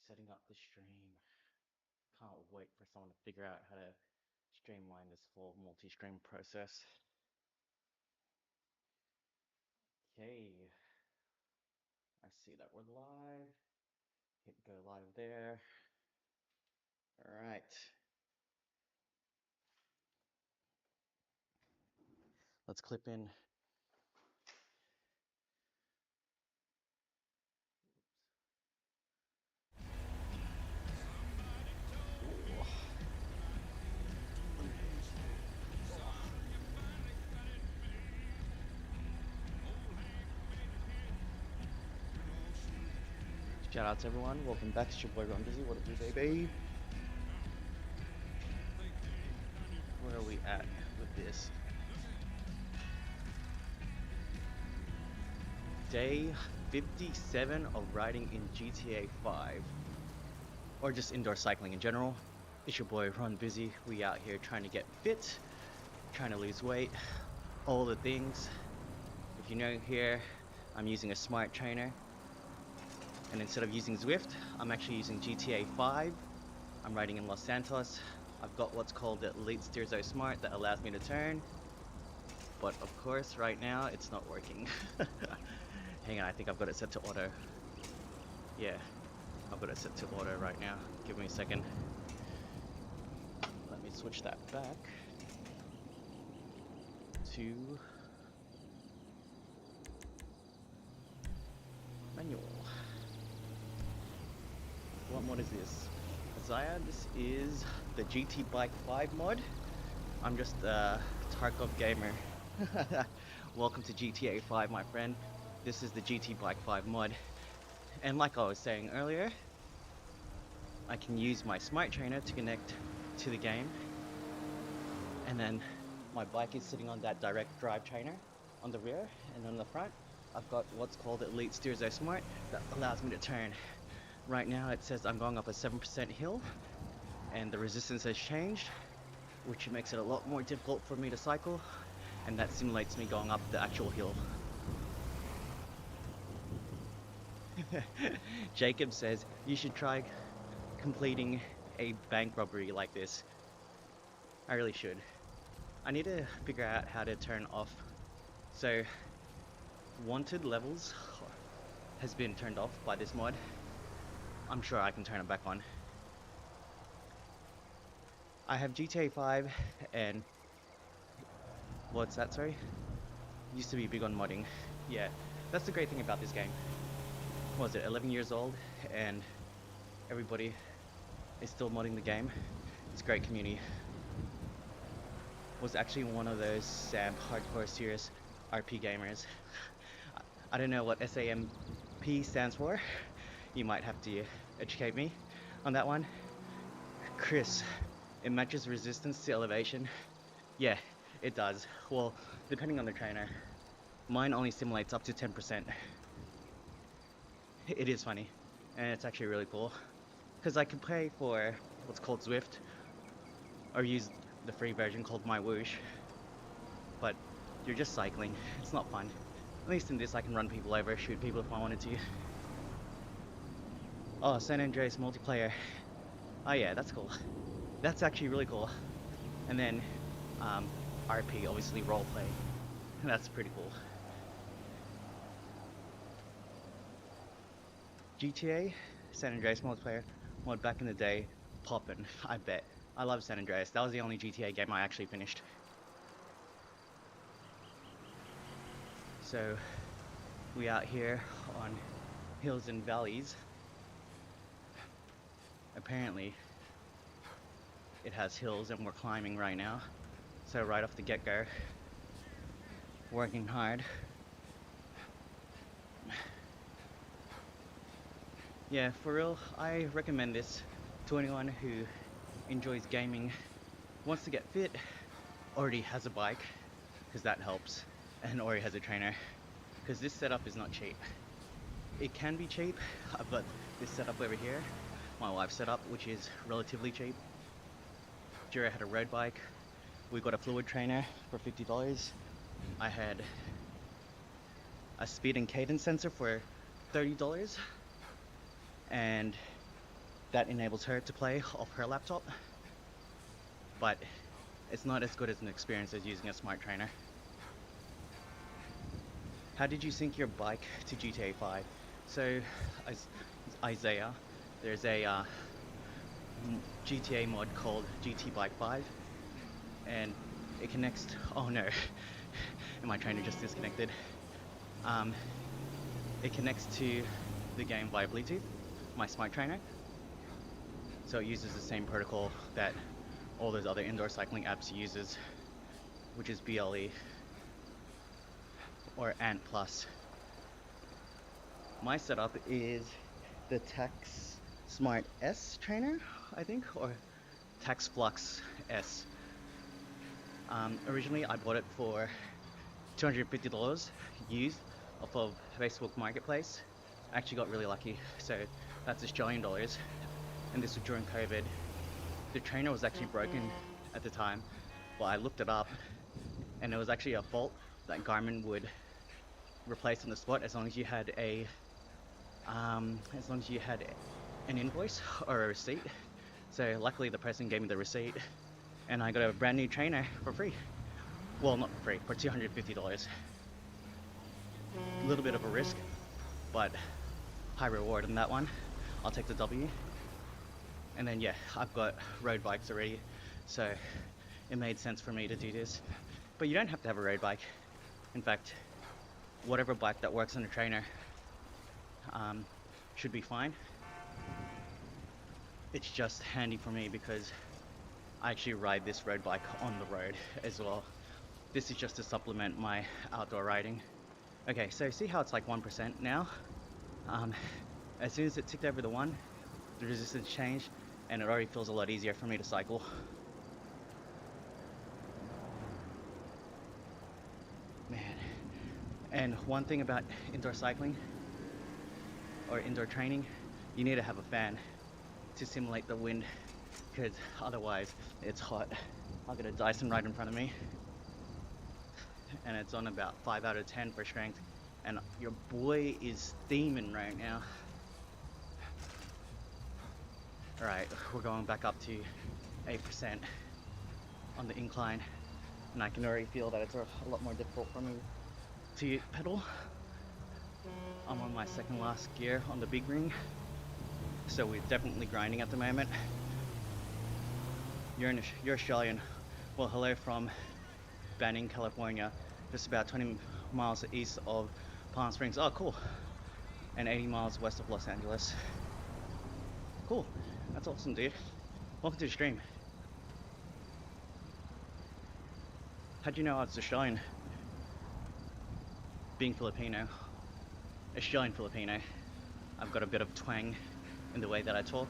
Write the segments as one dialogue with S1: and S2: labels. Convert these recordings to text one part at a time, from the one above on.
S1: Setting up the stream. Can't wait for someone to figure out how to streamline this whole multi-stream process. Okay, I see that we're live. Hit go live there. All right, let's clip in. Ooh. Shout out to everyone. Welcome back. It's your boy Ron Busy. What up, you baby? Where are we at with this? Day 57 of riding in GTA 5. Or just indoor cycling in general. It's your boy Ron Busy. We out here trying to get fit, trying to lose weight, all the things. If you're new here, I'm using a smart trainer. And instead of using Zwift, I'm actually using GTA 5. I'm riding in Los Santos. I've got what's called the Elite Steerzo Smart that allows me to turn. But of course, right now, it's not working. Hang on, I think I've got it set to auto. Yeah, I've got it set to auto right now. Give me a second. Let me switch that back to manual. What mod is this? Zaya, this is the GT Bike 5 mod. I'm just a Tarkov gamer. Welcome to GTA 5, my friend. This is the GT Bike 5 mod. And like I was saying earlier, I can use my smart trainer to connect to the game. And then my bike is sitting on that direct drive trainer on the rear, and on the front, I've got what's called Elite Steerzo Smart that allows me to turn. Right now it says I'm going up a 7% hill, and the resistance has changed, which makes it a lot more difficult for me to cycle, and that simulates me going up the actual hill. Jacob says you should try completing a bank robbery like this. I really should. I need to figure out how to turn off. So, wanted levels has been turned off by this mod. I'm sure I can turn it back on. I have GTA 5 and what's that, sorry? Used to be big on modding. Yeah, that's the great thing about this game. What was it, 11 years old, and everybody is still modding the game. It's a great community. Was actually one of those SAMP hardcore serious RP gamers. I don't know what SAMP stands for. You might have to educate me on that one. Chris, it matches resistance to elevation. Yeah, it does. Well, depending on the trainer. Mine only simulates up to 10%. It is funny, and it's actually really cool. Because I can pay for what's called Zwift, or use the free version called My Whoosh. But you're just cycling. It's not fun. At least in this I can run people over, shoot people if I wanted to. Oh, San Andreas multiplayer. Oh yeah, that's cool. That's actually really cool. And then RP, obviously roleplay. That's pretty cool. GTA, San Andreas multiplayer mod back in the day, poppin', I bet. I love San Andreas. That was the only GTA game I actually finished. So we out here on hills and valleys. Apparently it has hills and we're climbing right now. So right off the get-go, working hard. Yeah, for real, I recommend this to anyone who enjoys gaming, wants to get fit, already has a bike, because that helps, and already has a trainer, because this setup is not cheap. It can be cheap. I've got this setup over here, my wife's setup, which is relatively cheap. Jira had a road bike. We got a fluid trainer for $50. I had a speed and cadence sensor for $30. And that enables her to play off her laptop, but it's not as good as an experience as using a smart trainer. How did you sync your bike to GTA 5? So, as Isaiah, there's a GTA mod called GT Bike 5, and it connects. Oh no, and my trainer just disconnected. It connects to the game via Bluetooth, my smart trainer. So it uses the same protocol that all those other indoor cycling apps uses, which is BLE or Ant Plus. My setup is the Tax Smart S trainer, I think, or Tax Flux S. Originally, I bought it for $250 used off of Facebook Marketplace. I actually got really lucky, so that's Australian dollars, and this was during COVID. The trainer was actually broken at the time, but I looked it up, and it was actually a fault that Garmin would replace on the spot as long as you had an invoice or a receipt. So luckily the person gave me the receipt, and I got a brand new trainer for free. Well, not for free, for $250. A little bit of a risk, but high reward in that one. I'll take the W. And then yeah, I've got road bikes already, so it made sense for me to do this. But you don't have to have a road bike. In fact, whatever bike that works on a trainer should be fine. It's just handy for me because I actually ride this road bike on the road as well. This is just to supplement my outdoor riding. Okay, so see how it's like 1% now? As soon as it ticked over the 1, the resistance changed, and it already feels a lot easier for me to cycle. Man. And one thing about indoor cycling or indoor training, you need to have a fan to simulate the wind, because otherwise it's hot. I've got a Dyson right in front of me, and it's on about 5 out of 10 for strength, and your boy is steaming right now. Alright, we're going back up to 8% on the incline, and I can already feel that it's a lot more difficult for me to pedal. I'm on my second last gear on the big ring, so we're definitely grinding at the moment. You're Australian. Well, hello from Banning, California, just about 20 miles east of Palm Springs. Oh, cool. And 80 miles west of Los Angeles. Cool. That's awesome, dude. Welcome to the stream. How'd you know I was Australian? Being Filipino. Australian Filipino. I've got a bit of twang in the way that I talk,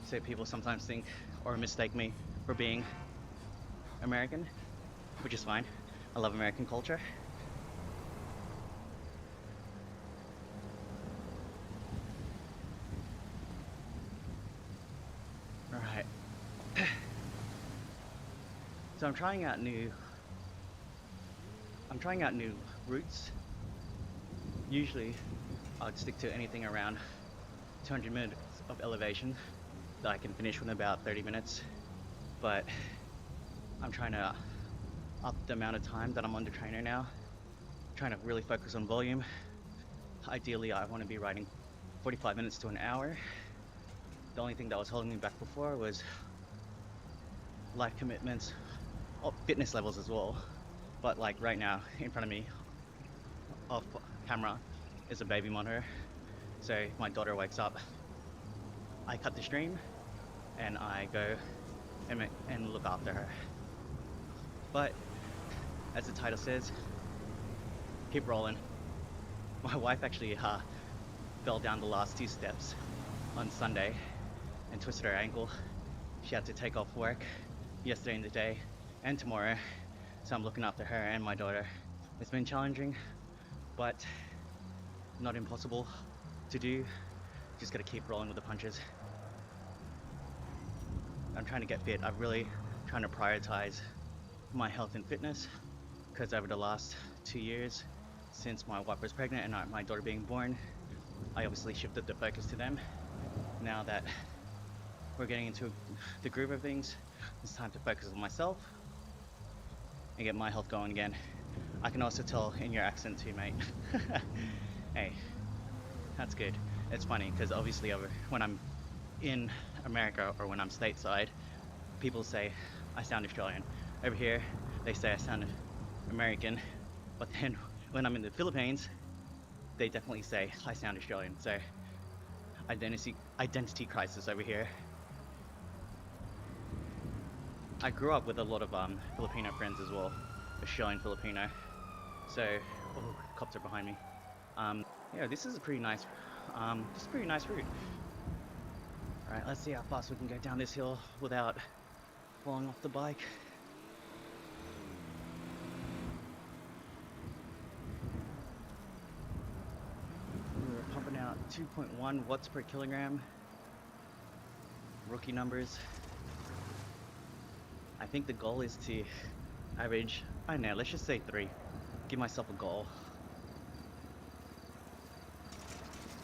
S1: so people sometimes think or mistake me for being American, which is fine. I love American culture. Alright. So I'm trying out new routes. Usually I'd stick to anything around 200 minutes of elevation that I can finish within about 30 minutes, but I'm trying to up the amount of time that I'm on the trainer now, trying to really focus on volume. Ideally I want to be riding 45 minutes to an hour. The only thing that was holding me back before was life commitments, fitness levels as well. But like right now in front of me off camera is a baby monitor, so if my daughter wakes up, I cut the stream and I go and look after her. But as the title says, keep rolling. My wife actually fell down the last 2 steps on Sunday and twisted her ankle. She had to take off work yesterday in the day and tomorrow, so I'm looking after her and my daughter. It's been challenging, but not impossible to do. Just gotta keep rolling with the punches. I'm trying to get fit. I'm really trying to prioritize my health and fitness, because over the last 2 years since my wife was pregnant and my daughter being born, I obviously shifted the focus to them. Now that we're getting into the groove of things. It's time to focus on myself and get my health going again. I can also tell in your accent too, mate. Hey, that's good. It's funny because obviously when I'm in America or when I'm stateside, people say I sound Australian. Over here, they say I sound American. But then when I'm in the Philippines, they definitely say I sound Australian. So identity crisis over here. I grew up with a lot of Filipino friends as well, Australian Filipino. So, oh, cops are behind me. Yeah, this is a pretty nice, this is a pretty nice route. All right, let's see how fast we can go down this hill without falling off the bike. We're pumping out 2.1 watts per kilogram. Rookie numbers. I think the goal is to average, I don't know, let's just say 3. Give myself a goal.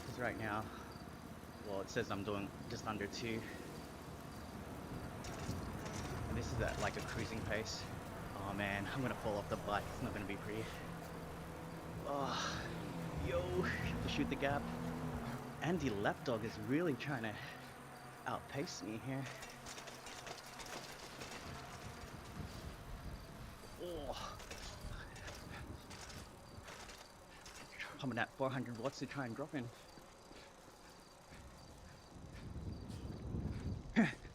S1: Because right now, well, it says I'm doing just under 2. And this is at like a cruising pace. Oh man, I'm gonna fall off the bike. It's not gonna be pretty. Oh, yo, to shoot the gap. Andy Lapdog is really trying to outpace me here. Oh. Pumping at 400 watts to try and drop in.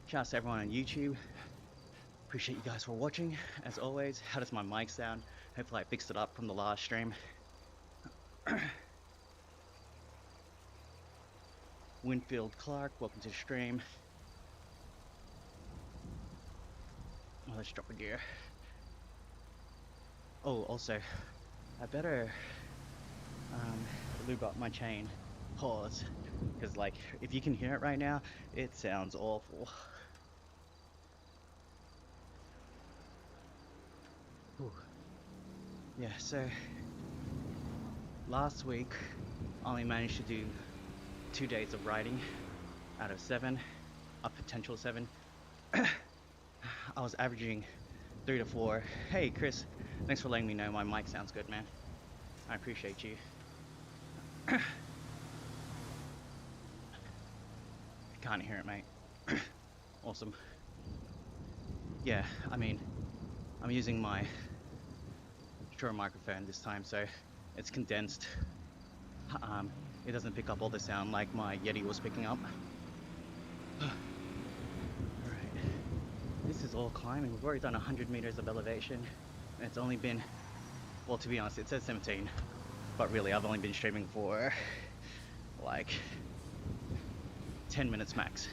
S1: Shout out to everyone on YouTube. Appreciate you guys for watching. As always, how does my mic sound? Hopefully I fixed it up from the last stream. Winfield Clark, welcome to the stream. Oh, let's drop a gear. Oh, also, I better lube up my chain. Pause. Because, like, if you can hear it right now, it sounds awful. Ooh. Yeah, so last week I only managed to do 2 days of riding out of 7, a potential 7. I was averaging 3 to 4. Hey Chris, thanks for letting me know my mic sounds good, man. I appreciate you. Can't hear it, mate. Awesome. Yeah, I mean, I'm using my Shure microphone this time, so it's condensed. It doesn't pick up all the sound like my Yeti was picking up. Alright, this is all climbing. We've already done 100 meters of elevation, and it's only been, well, to be honest, it says 17, but really I've only been streaming for like 10 minutes max.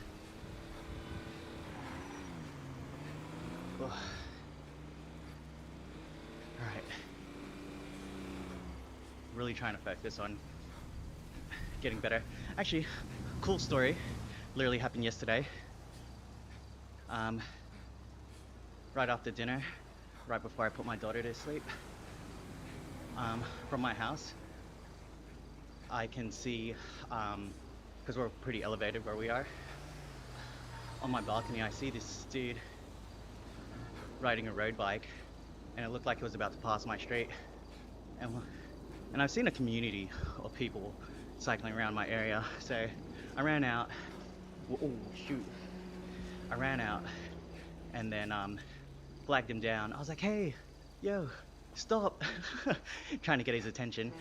S1: Alright. Really trying to focus on getting better. Actually, cool story. Literally happened yesterday. Right after dinner, right before I put my daughter to sleep, from my house, I can see, because we're pretty elevated where we are, on my balcony I see this dude riding a road bike, and it looked like it was about to pass my street. And I've seen a community of people cycling around my area, so I ran out. Oh shoot! I ran out and then flagged him down. I was like, "Hey, yo, stop!" Trying to get his attention.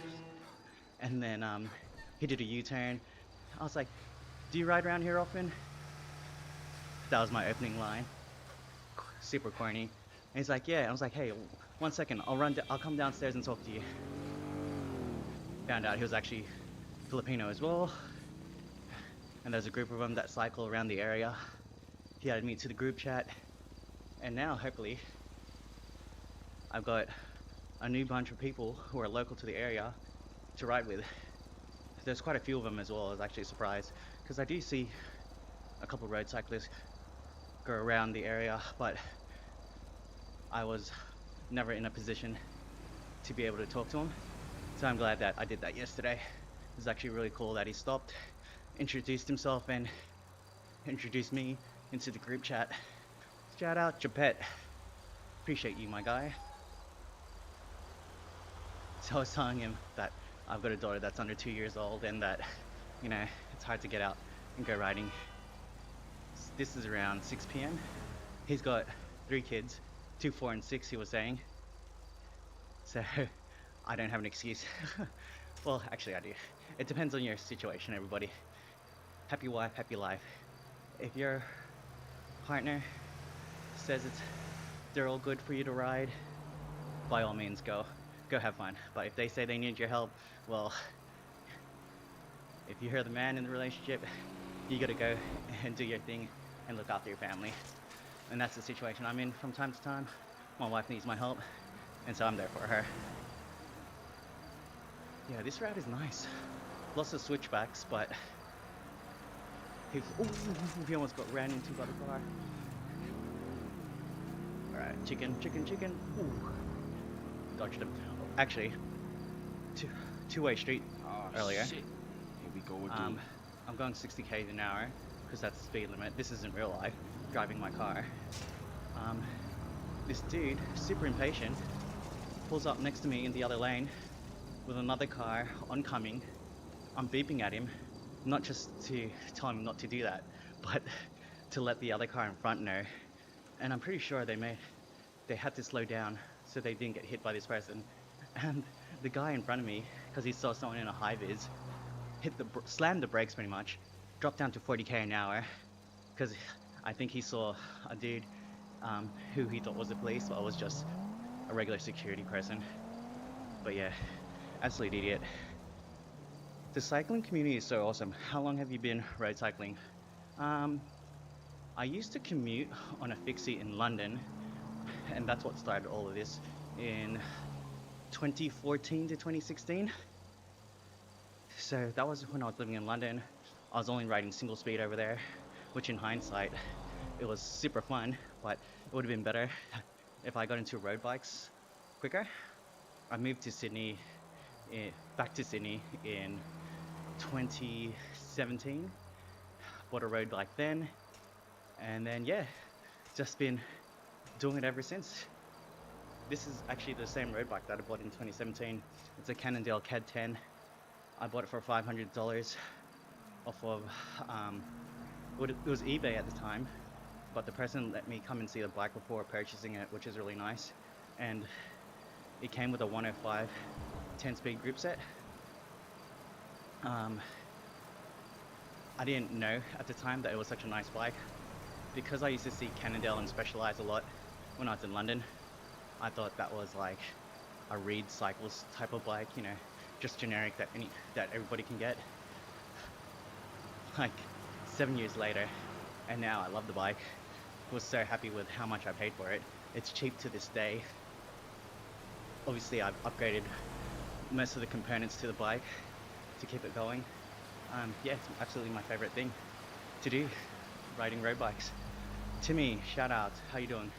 S1: And then he did a U-turn. I was like, "Do you ride around here often?" That was my opening line. Super corny. And he's like, "Yeah." I was like, "Hey, 1 second. I'll come downstairs and talk to you." Found out he was actually Filipino as well, and there's a group of them that cycle around the area. He added me to the group chat, and now hopefully I've got a new bunch of people who are local to the area to ride with. There's quite a few of them as well. I was actually surprised because I do see a couple road cyclists go around the area, but I was never in a position to be able to talk to him. So I'm glad that I did that yesterday. It was actually really cool that he stopped, introduced himself, and introduced me into the group chat. Shout out Japet. Appreciate you, my guy. So I was telling him that I've got a daughter that's under 2 years old and that, you know, it's hard to get out and go riding. This is around 6 p.m. He's got 3 kids, 2, 4, and 6, he was saying. So I don't have an excuse. Well, actually I do. It depends on your situation, everybody. Happy wife, happy life. If your partner says they're all good for you to ride, by all means go have fun. But if they say they need your help, well, if you're the man in the relationship, you gotta go and do your thing and look after your family. And that's the situation I'm in from time to time. My wife needs my help, and so I'm there for her. Yeah, this route is nice. Lots of switchbacks, but he almost got ran into by the car. Alright, chicken. Ooh. Dodged him. Actually, two-way street earlier.
S2: Shit. Here we go again.
S1: I'm going 60 km an hour because that's the speed limit. This isn't real life, driving my car. This dude, super impatient, pulls up next to me in the other lane with another car oncoming. I'm beeping at him, not just to tell him not to do that, but to let the other car in front know. And I'm pretty sure they had to slow down so they didn't get hit by this person. And the guy in front of me, because he saw someone in a high vis, slammed the brakes pretty much, dropped down to 40 km an hour, because I think he saw a dude who he thought was the police, but was just a regular security person. But yeah, absolute idiot. The cycling community is so awesome. How long have you been road cycling? I used to commute on a fixie in London, and that's what started all of this in 2014 to 2016. So that was when I was living in London. I was only riding single speed over there, which in hindsight, it was super fun, but it would have been better if I got into road bikes quicker. I moved to Sydney, back to Sydney in 2017, bought a road bike then, and then yeah, just been doing it ever since. This is actually the same road bike that I bought in 2017. It's a Cannondale CAD 10. I bought it for $500 off of, it was eBay at the time, but the person let me come and see the bike before purchasing it, which is really nice. And it came with a 105 10-speed grip set. I didn't know at the time that it was such a nice bike. Because I used to see Cannondale and Specialized a lot when I was in London, I thought that was like a Reed Cycles type of bike, you know, just generic that everybody can get. Like 7 years later, and now I love the bike. Was so happy with how much I paid for it. It's cheap to this day. Obviously I've upgraded most of the components to the bike to keep it going. Yeah, it's absolutely my favorite thing to do, riding road bikes. Timmy, shout out, how you doing?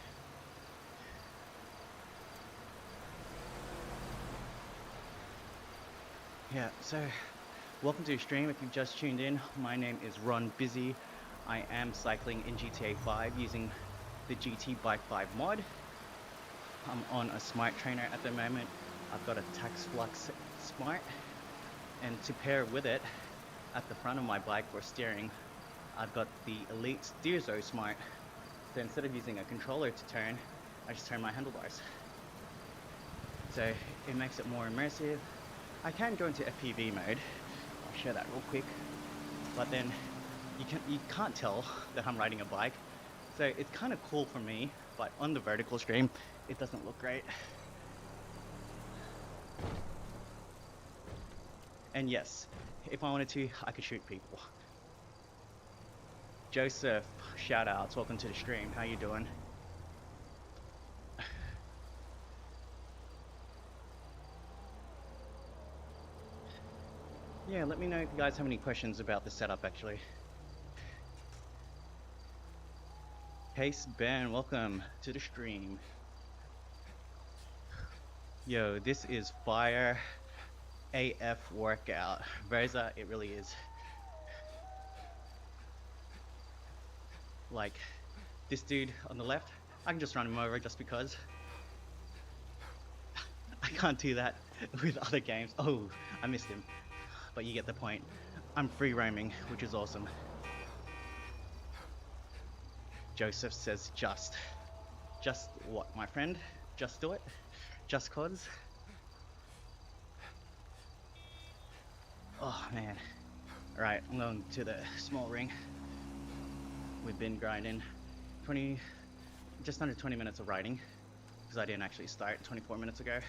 S1: Yeah, so welcome to the stream. If you've just tuned in, my name is Ron Busy. I am cycling in GTA 5 using the GT Bike 5 mod. I'm on a Smart trainer at the moment. I've got a Tax Flux Smart, and to pair with it, at the front of my bike for steering, I've got the Elite Steerzo Smart. So instead of using a controller to turn, I just turn my handlebars. So it makes it more immersive. I can go into FPV mode. I'll share that real quick. But then you can't tell that I'm riding a bike. So it's kind of cool for me, but on the vertical stream, it doesn't look great. And yes, if I wanted to, I could shoot people. Joseph, shout outs, welcome to the stream. How you doing? Yeah, let me know if you guys have any questions about the setup actually. Case Ben, welcome to the stream. Yo, this is fire AF workout. Verza, it really is. Like this dude on the left, I can just run him over just because. I can't do that with other games. Oh, I missed him. But you get the point. I'm free roaming, which is awesome. Joseph says just. Just what, my friend? Just do it? Just cause? Oh man. Alright, I'm going to the small ring. We've been grinding just under 20 minutes of riding, because I didn't actually start 24 minutes ago.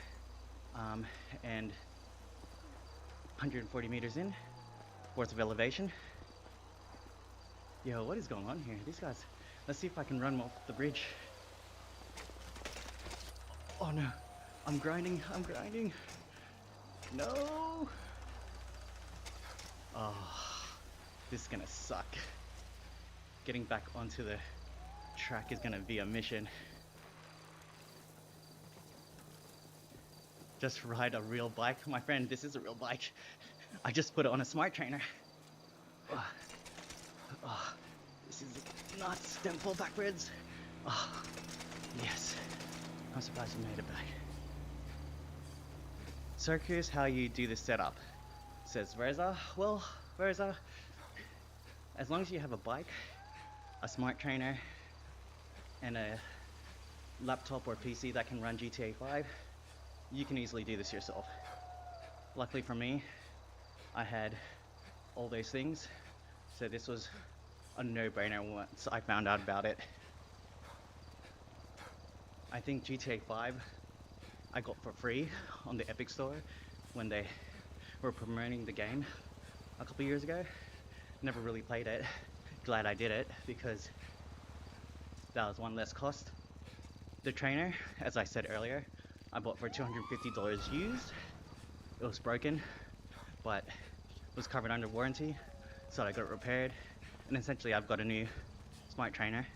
S1: And 140 meters in, fourth of elevation. Yo, what is going on here? These guys, let's see if I can run them off the bridge. Oh no, I'm grinding. No! Oh, this is gonna suck. Getting back onto the track is gonna be a mission. Just ride a real bike. My friend, this is a real bike. I just put it on a smart trainer. Oh, this is nuts. Don't fall backwards. Oh, yes. I'm surprised I made it back. So curious how you do this setup, says Reza. Well, Reza, as long as you have a bike, a smart trainer, and a laptop or PC that can run GTA 5, you can easily do this yourself. Luckily for me, I had all those things, so this was a no-brainer once I found out about it. I think GTA 5 I got for free on the Epic Store when they were promoting the game a couple years ago. Never really played it. Glad I did it because that was one less cost. The trainer, as I said earlier, I bought for $250 used. It was broken, but it was covered under warranty, so I got it repaired. And essentially I've got a new smart trainer.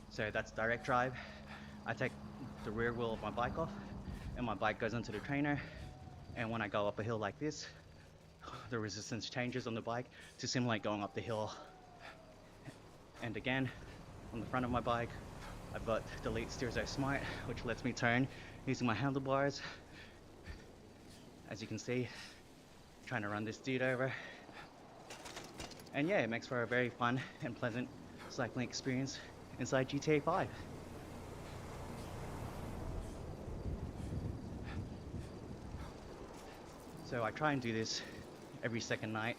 S1: So that's direct drive. I take the rear wheel of my bike off and my bike goes into the trainer, and when I go up a hill like this, the resistance changes on the bike to simulate going up the hill. And again, on the front of my bike, I've got Delete Steerzo Smart, which lets me turn using my handlebars. As you can see, trying to run this dude over. And yeah, it makes for a very fun and pleasant cycling experience inside GTA 5. So I try and do this every second night.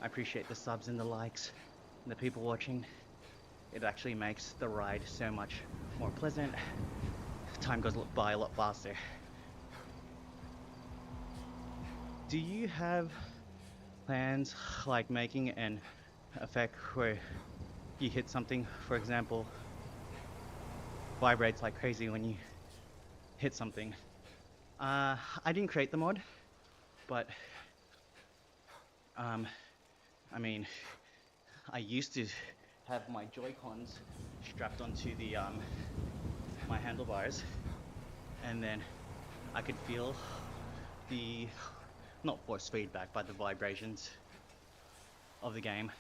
S1: I appreciate the subs and the likes and the people watching. It actually makes the ride so much more pleasant. Time goes by a lot faster. Do you have plans like making an effect where you hit something, for example, vibrates like crazy when you hit something? I didn't create the mod, but I mean, I used to have my Joy-Cons strapped onto the my handlebars, and then I could feel the not force feedback, but the vibrations of the game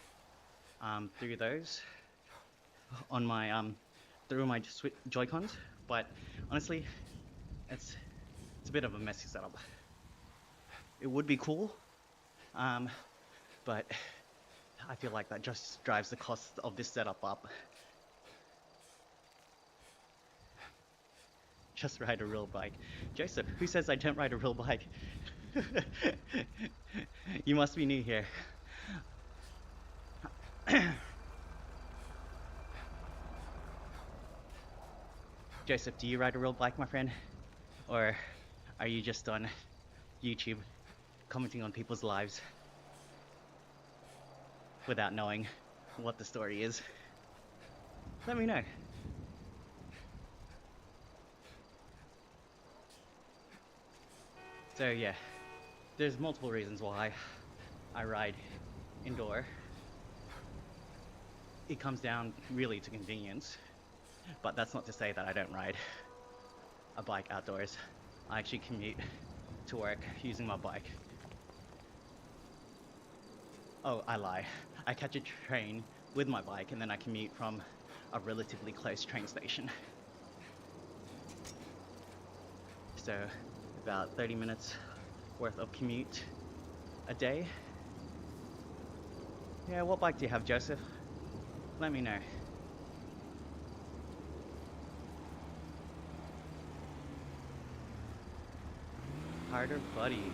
S1: through those on my through my Joy-Cons. But honestly, it's a bit of a messy setup. It would be cool, but I feel like that just drives the cost of this setup up. Just ride a real bike. Joseph, who says I don't ride a real bike? You must be new here. Joseph, do you ride a real bike, my friend? Or are you just on YouTube commenting on people's lives without knowing what the story is? Let me know. So yeah, there's multiple reasons why I ride indoor. It comes down really to convenience, but that's not to say that I don't ride a bike outdoors. I actually commute to work using my bike. Oh, I lie. I catch a train with my bike, and then I commute from a relatively close train station. So about 30 minutes worth of commute a day. Yeah, what bike do you have, Joseph? Let me know. Harder Buddy.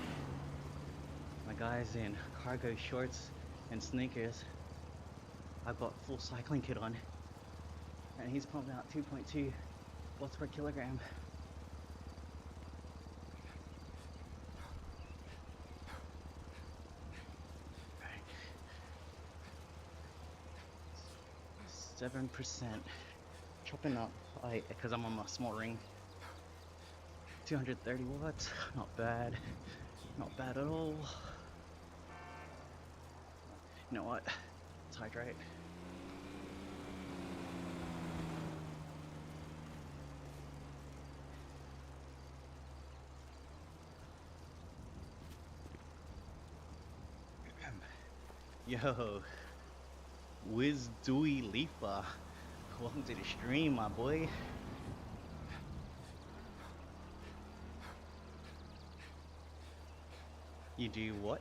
S1: My guy's in cargo shorts and sneakers. I've got full cycling kit on, and he's pumping out 2.2 watts per kilogram. Right. 7%. Chopping up, because I'm on my small ring. 230 watts, not bad. Not bad at all. You know what? Let's hydrate. Yo, Wiz Dewey Leafa. Welcome to the stream, my boy. You do what?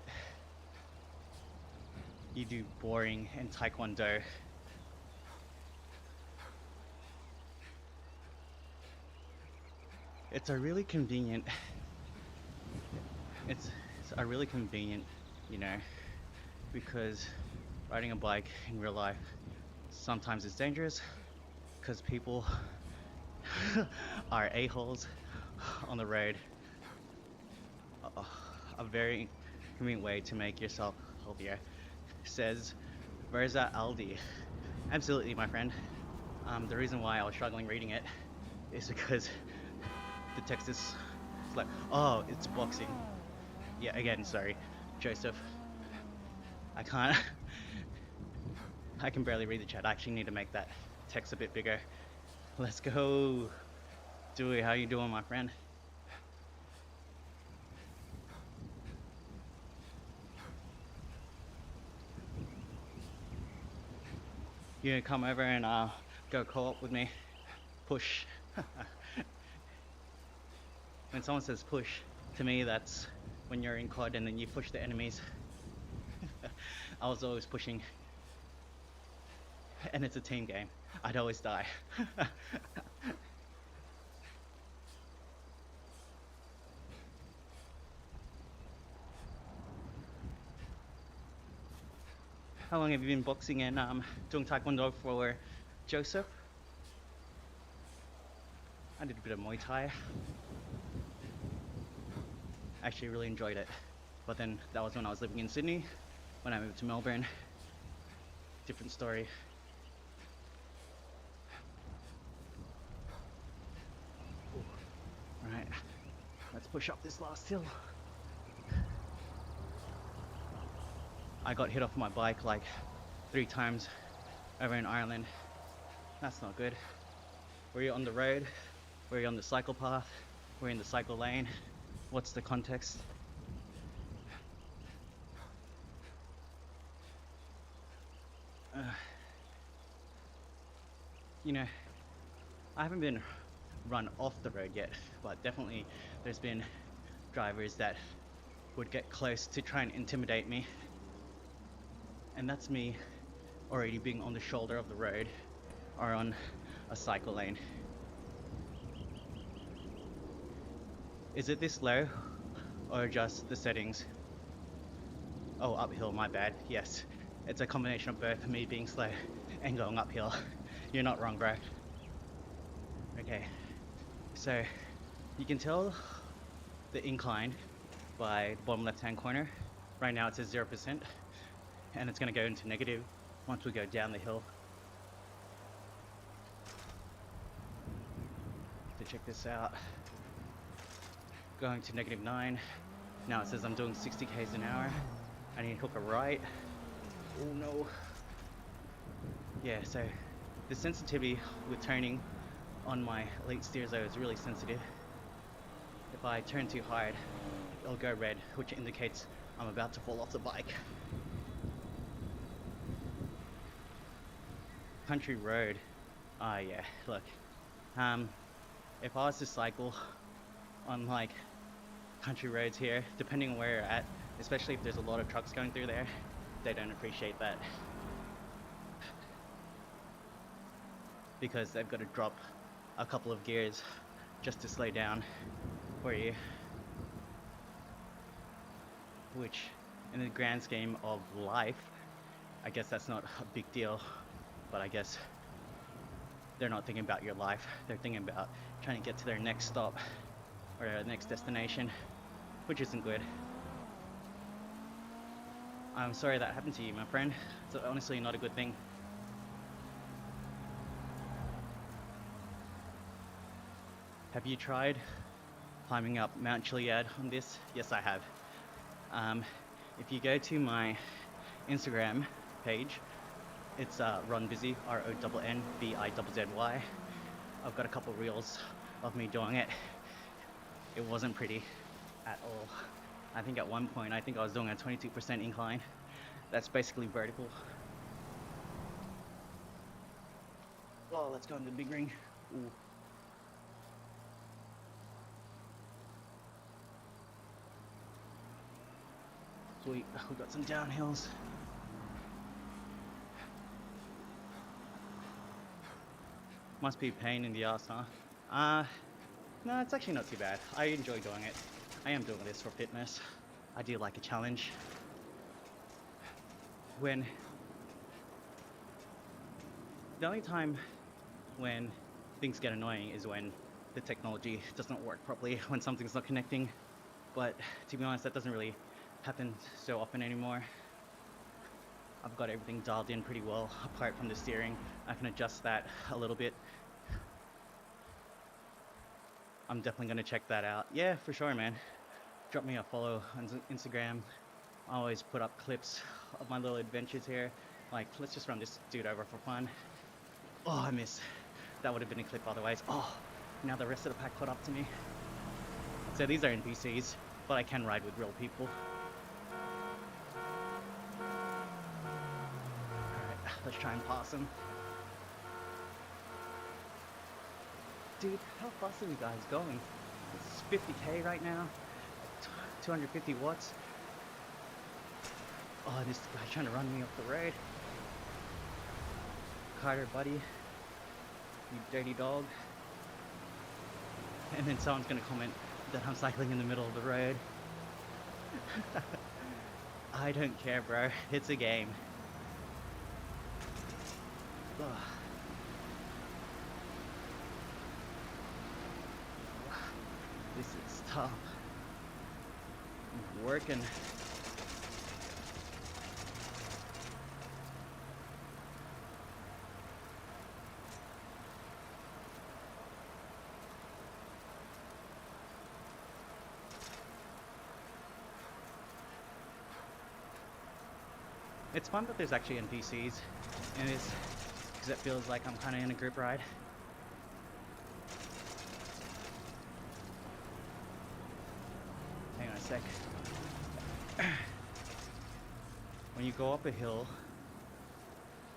S1: You do boring and taekwondo. It's a really convenient, it's a really convenient, you know, because riding a bike in real life sometimes is dangerous because people are a-holes on the road. A very convenient way to make yourself healthier, says Verza Aldi. Absolutely, my friend. The reason why I was struggling reading it is because the text is like, oh, it's boxing. Yeah, again, sorry, Joseph. I can't. I can barely read the chat. I actually need to make that text a bit bigger. Let's go. Dewey, how you doing, my friend? You gonna come over and go co-op with me? Push. When someone says push, to me that's when you're in COD and then you push the enemies. I was always pushing. And it's a team game. I'd always die. How long have you been boxing and doing taekwondo for, Joseph? I did a bit of Muay Thai. Actually really enjoyed it. But then that was when I was living in Sydney. When I moved to Melbourne, different story. Right, let's push up this last hill. I got hit off my bike like 3 times over in Ireland. That's not good. Were you on the road? Were you on the cycle path? Were you in the cycle lane? What's the context? You know, I haven't been run off the road yet, but definitely there's been drivers that would get close to try and intimidate me. And that's me already being on the shoulder of the road or on a cycle lane. Is it this low or just the settings? Oh, uphill, my bad. Yes, it's a combination of both me being slow and going uphill. You're not wrong, bro. Okay, so you can tell the incline by the bottom left-hand corner. Right now it says 0%, and it's gonna go into negative once we go down the hill. To check this out, going to -9. Now it says I'm doing 60 k's an hour. I need to hook a right. Oh no. Yeah, so the sensitivity with turning on my elite steers though is really sensitive. If I turn too hard, it'll go red, which indicates I'm about to fall off the bike. country road. Yeah, look. Um, if I was to cycle on like country roads here, depending on where you're at, especially if there's a lot of trucks going through there, they don't appreciate that because they've got to drop a couple of gears just to slow down for you, which in the grand scheme of life, I guess that's not a big deal, but I guess they're not thinking about your life. They're thinking about trying to get to their next stop or their next destination, which isn't good. I'm sorry that happened to you, my friend. It's honestly not a good thing. Have you tried climbing up Mount Chiliad on this? Yes, I have. If you go to my Instagram page, it's Ron Busy, RONNBIZZY. I've got a couple reels of me doing it. It wasn't pretty at all. I think at one point, I think I was doing a 22% incline. That's basically vertical. Oh, let's go in the big ring. Ooh. Sweet, we've got some downhills. Must be a pain in the ass, huh? No, it's actually not too bad. I enjoy doing it. I am doing this for fitness. I do like a challenge. The only time when things get annoying is when the technology doesn't work properly, when something's not connecting. But to be honest, that doesn't really happen so often anymore. I've got everything dialed in pretty well, apart from the steering. I can adjust that a little bit. I'm definitely gonna check that out. Yeah, for sure, man. Drop me a follow on Instagram. I always put up clips of my little adventures here. Like, let's just run this dude over for fun. Oh, I missed. That would have been a clip otherwise. Oh, now the rest of the pack caught up to me. So these are NPCs, but I can ride with real people. Alright, let's try and pass them. Dude, how fast are you guys going? It's 50k right now. 250 watts. Oh, this guy's trying to run me off the road. Carter, buddy. You dirty dog. And then someone's gonna comment that I'm cycling in the middle of the road. I don't care, bro. It's a game. Ugh. This is tough. I'm working. It's fun that there's actually NPCs in this, because it feels like I'm kind of in a group ride. Hang on a sec. When you go up a hill,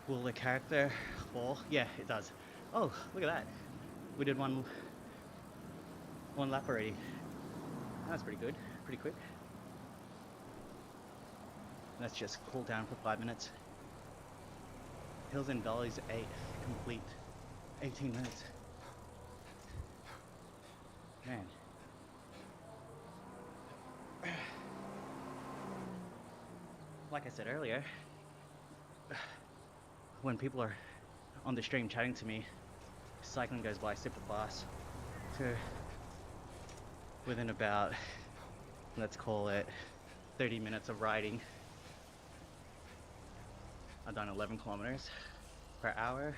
S1: will the character fall? Yeah, it does. Oh, look at that. We did one lap already. That's pretty good. Pretty quick. Let's just cool down for 5 minutes. Hills and Valleys 8, complete. 18 minutes. Man. Like I said earlier, when people are on the stream chatting to me, cycling goes by super fast. So within about, let's call it 30 minutes of riding, I've done 11 kilometers per hour.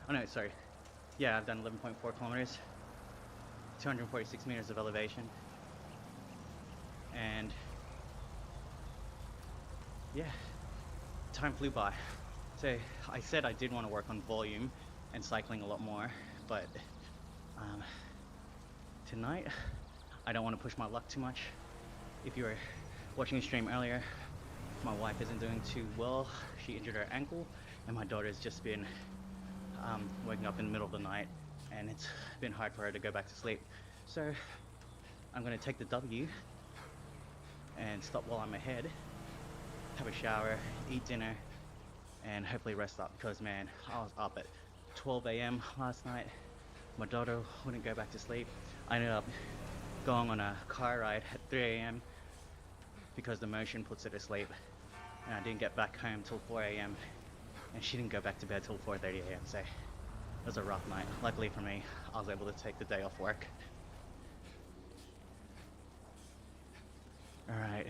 S1: Oh no, sorry. Yeah, I've done 11.4 kilometers, 246 meters of elevation. And yeah, time flew by. So I said I did want to work on volume and cycling a lot more, but tonight I don't want to push my luck too much. If you were watching the stream earlier, My wife isn't doing too well. She injured her ankle, and my daughter's just been waking up in the middle of the night, and it's been hard for her to go back to sleep. So I'm gonna take the W and stop while I'm ahead, have a shower, eat dinner, and hopefully rest up because man, I was up at 12 a.m. last night. My daughter wouldn't go back to sleep. I ended up going on a car ride at 3 a.m. because the motion puts her to sleep. And I didn't get back home till 4 a.m. and she didn't go back to bed till 4:30 a.m. So it was a rough night. Luckily for me, I was able to take the day off work. All right,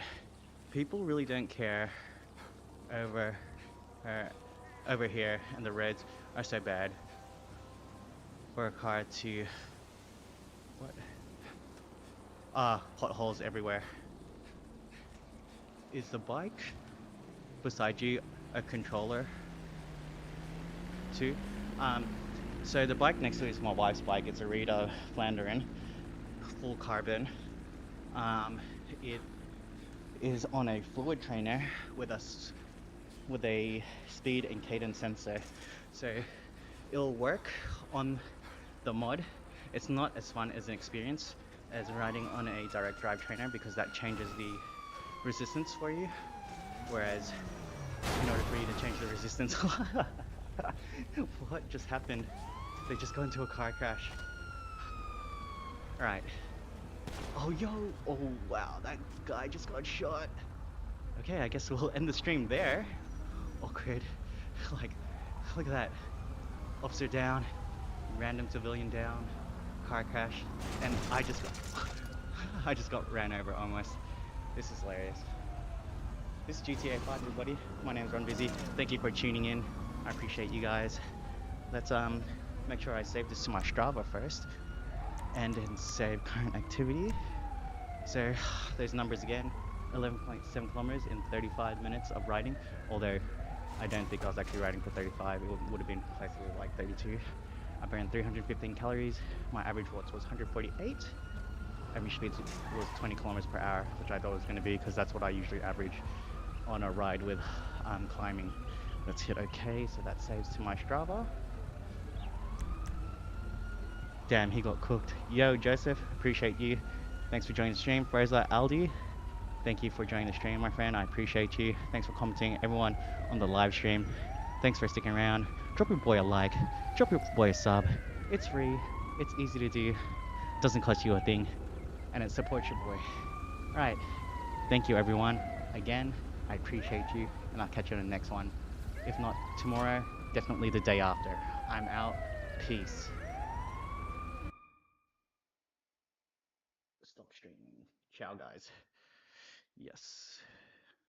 S1: people really don't care over uh, over here, and the roads are so bad for a car to what? Potholes everywhere. Is the bike beside you a controller too? Um, so the bike next to me is my wife's bike. It's a Rita Flandern, full carbon. Um, it is on a fluid trainer with a speed and cadence sensor. So it'll work on the mod. It's not as fun as an experience as riding on a direct drive trainer because that changes the resistance for you. Whereas in order for you to change the resistance, what just happened? They just got into a car crash. All right. Oh yo! Oh wow! That guy just got shot. Okay, I guess we'll end the stream there. Awkward. Like, look at that. Officer down, random civilian down, car crash, and I just got ran over almost. This is hilarious. This is GTA 5, everybody. My name's Ron Busy. Thank you for tuning in. I appreciate you guys. Let's make sure I save this to my Strava first, and then save current activity. So those numbers again: 11.7 kilometers in 35 minutes of riding. Although I don't think I was actually riding for 35. It would have been closer to like 32. I burned 315 calories. My average watts was 148. Average speed was 20 kilometers per hour, which I thought it was going to be because that's what I usually average on a ride with climbing. Let's hit OK, so that saves to my Strava. Damn, he got cooked. Yo, Joseph, appreciate you. Thanks for joining the stream. Fraser Aldi, thank you for joining the stream, my friend. I appreciate you. Thanks for commenting. Everyone on the live stream, thanks for sticking around. Drop your boy a like. Drop your boy a sub. It's free. It's easy to do. Doesn't cost you a thing. And it supports your boy. Alright. Thank you, everyone. Again, I appreciate you. And I'll catch you on the next one. If not tomorrow, definitely the day after. I'm out. Peace. Stop streaming. Ciao, guys. Yes.